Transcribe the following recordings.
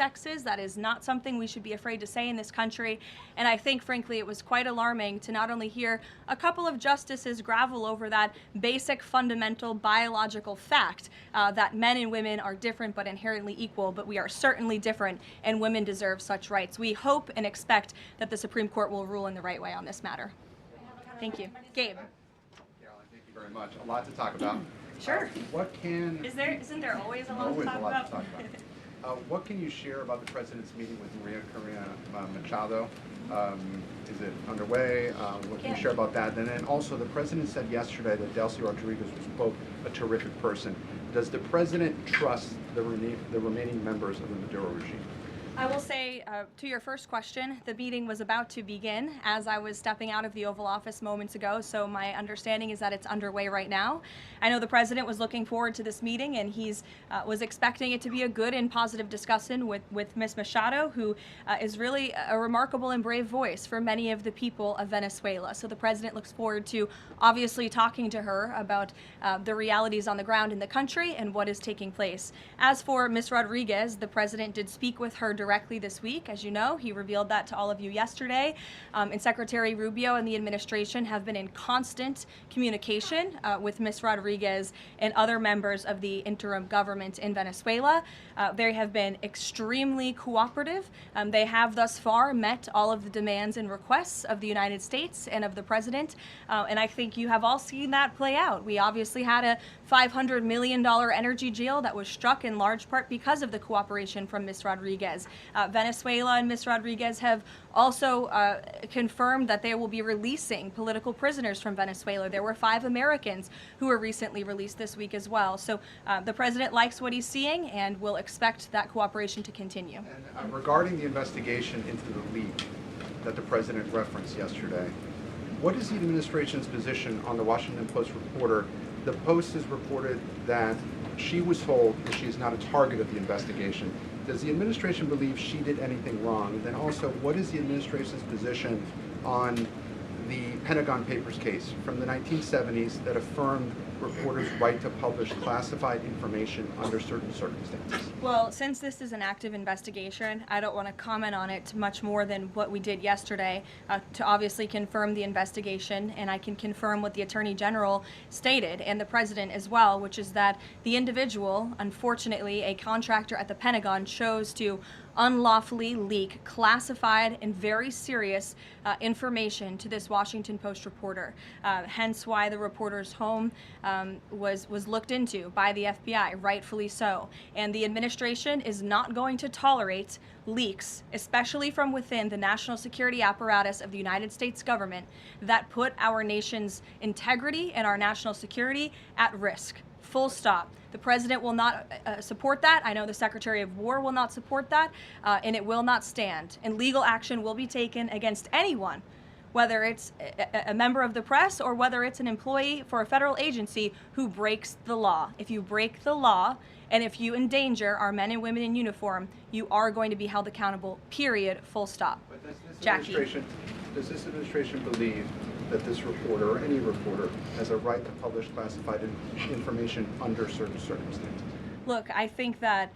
sexes. That is not something we should be afraid to say in this country. And I think, frankly, it was quite alarming to not only hear a couple of justices gravel over that basic, fundamental, biological fact that men and women are different but inherently equal, but we are certainly different, and women deserve such rights. We hope and expect that the Supreme Court will rule in the right way on this matter. Thank you. Gabe. Caroline, thank you very much. A lot to talk about. Sure. Isn't there always a lot to talk about? What can you share about the president's meeting with Maria Corina Machado? Is it underway? What can you share about that? And then also, the president said yesterday that Delcy Rodriguez was, quote, a terrific person. Does the president trust the remaining members of the Maduro regime? I will say, to your first question, the meeting was about to begin as I was stepping out of the Oval Office moments ago, so my understanding is that it's underway right now. I know the president was looking forward to this meeting, and he's was expecting it to be a good and positive discussion with Ms. Machado, who is really a remarkable and brave voice for many of the people of Venezuela. So the president looks forward to obviously talking to her about the realities on the ground in the country and what is taking place. As for Ms. Rodriguez, the president did speak with her directly this week. As you know, he revealed that to all of you yesterday. And Secretary Rubio and the administration have been in constant communication with Ms. Rodriguez and other members of the interim government in Venezuela. They have been extremely cooperative. They have thus far met all of the demands and requests of the United States and of the president. And I think you have all seen that play out. We obviously had a $500 million energy deal that was struck in large part because of the cooperation from Ms. Rodriguez. Venezuela and Ms. Rodriguez have also confirmed that they will be releasing political prisoners from Venezuela. There were 5 Americans who were recently released this week as well. So the president likes what he's seeing and will expect that cooperation to continue. And regarding the investigation into the leak that the president referenced yesterday, what is the administration's position on the Washington Post reporter? The Post has reported that she was told that she is not a target of the investigation. Does the administration believe she did anything wrong? And then also, what is the administration's position on the Pentagon Papers case from the 1970s that affirmed reporters' right to publish classified information under certain circumstances? Well, since this is an active investigation, I don't want to comment on it much more than what we did yesterday to obviously confirm the investigation, and I can confirm what the Attorney General stated and the President as well, which is that the individual, unfortunately a contractor at the Pentagon, chose to unlawfully leak classified and very serious information to this Washington Post reporter. Hence why the reporter's home was looked into by the FBI, rightfully so. And the administration is not going to tolerate leaks, especially from within the national security apparatus of the United States government, that put our nation's integrity and our national security at risk. Full stop. The president will not support that. I know the Secretary of War will not support that, and it will not stand. And legal action will be taken against anyone, whether it's a member of the press or whether it's an employee for a federal agency who breaks the law. If you break the law and if you endanger our men and women in uniform, you are going to be held accountable, period, full stop. But Jackie. Does this administration believe that this reporter or any reporter has a right to publish classified information under certain circumstances? Look, I think that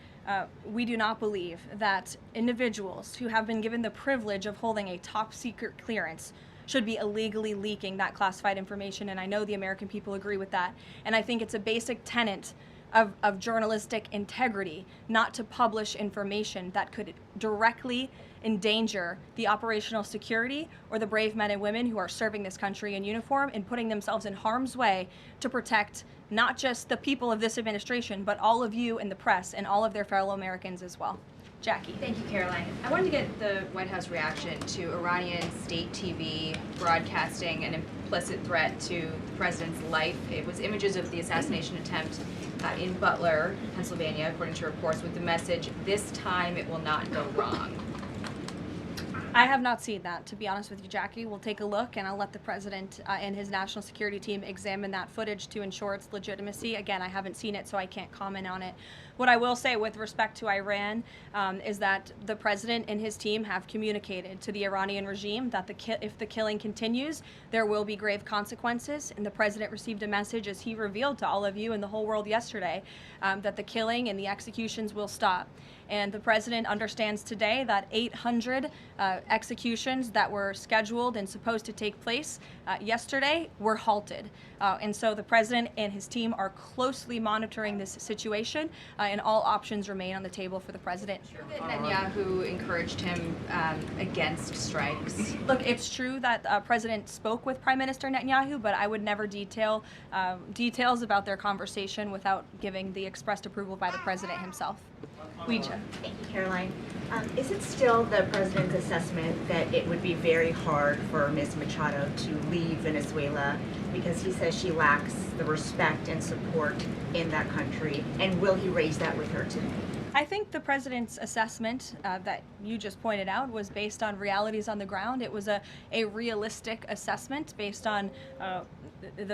we do not believe that individuals who have been given the privilege of holding a top secret clearance should be illegally leaking that classified information, and I know the American people agree with that. And I think it's a basic tenet of journalistic integrity not to publish information that could directly endanger the operational security or the brave men and women who are serving this country in uniform and putting themselves in harm's way to protect not just the people of this administration, but all of you in the press and all of their fellow Americans as well. Jackie. Thank you, Caroline. I wanted to get the White House reaction to Iranian state TV broadcasting an implicit threat to the president's life. It was images of the assassination attempt in Butler, Pennsylvania, according to reports, with the message, "This time it will not go wrong." I have not seen that, to be honest with you, Jackie. We'll take a look, and I'll let the president and his national security team examine that footage to ensure its legitimacy. Again, I haven't seen it, so I can't comment on it. What I will say with respect to Iran is that the president and his team have communicated to the Iranian regime that if the killing continues, there will be grave consequences. And the president received a message, as he revealed to all of you and the whole world yesterday, that the killing and the executions will stop. And the president understands today that 800 executions that were scheduled and supposed to take place yesterday were halted. And so the president and his team are closely monitoring this situation, and all options remain on the table for the president. Netanyahu encouraged him against strikes. Look, it's true that President spoke with Prime Minister Netanyahu, but I would never details about their conversation without giving the expressed approval by the president himself. Ouija. Thank you, Caroline. Is it still the president's assessment that it would be very hard for Ms. Machado to leave Venezuela because he says she lacks the respect and support in that country? And will he raise that with her today? I think the president's assessment that you just pointed out was based on realities on the ground. It was a realistic assessment based on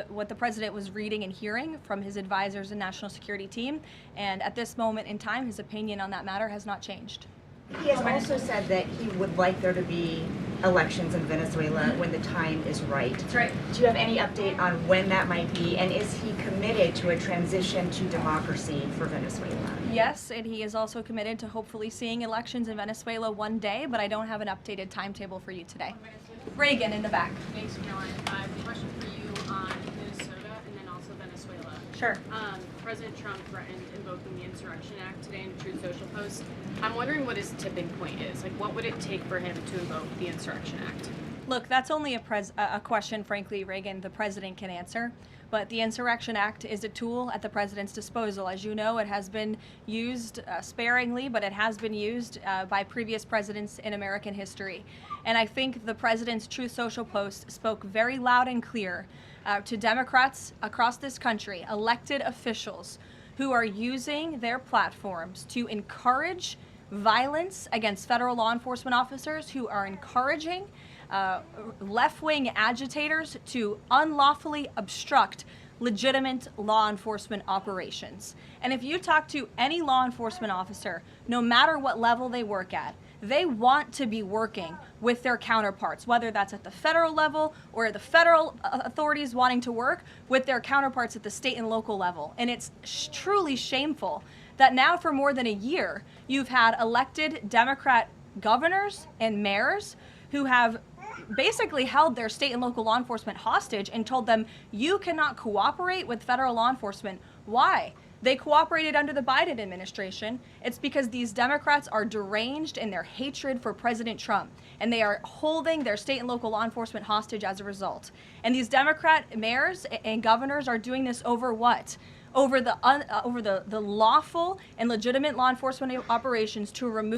what the president was reading and hearing from his advisors and national security team. And at this moment in time, his opinion on that matter has not changed. He has also said that he would like there to be elections in Venezuela when the time is right. That's right. Do you have any update on when that might be? And is he committed to a transition to democracy for Venezuela? Yes, and he is also committed to hopefully seeing elections in Venezuela one day, but I don't have an updated timetable for you today. Reagan in the back. Thanks, Caroline. I have a question for you on Minnesota and then also Venezuela. Sure. President Trump threatened invoking the Insurrection Act today in a Truth Social post. I'm wondering what his tipping point is. Like, what would it take for him to invoke the Insurrection Act? Look, that's only a question, frankly, Reagan, the president can answer. But the Insurrection Act is a tool at the president's disposal. As you know, it has been used sparingly, but it has been used by previous presidents in American history. And I think the president's Truth Social post spoke very loud and clear to Democrats across this country, elected officials who are using their platforms to encourage violence against federal law enforcement officers, who are encouraging left-wing agitators to unlawfully obstruct legitimate law enforcement operations. And if you talk to any law enforcement officer, no matter what level they work at, they want to be working with their counterparts, whether that's at the federal level or the federal authorities wanting to work with their counterparts at the state and local level. And it's truly shameful that now for more than a year, you've had elected Democrat governors and mayors who have basically held their state and local law enforcement hostage and told them, you cannot cooperate with federal law enforcement. Why? They cooperated under the Biden administration. It's because these Democrats are deranged in their hatred for President Trump, and they are holding their state and local law enforcement hostage as a result. And these Democrat mayors and governors are doing this over what? Over the lawful and legitimate law enforcement operations to remove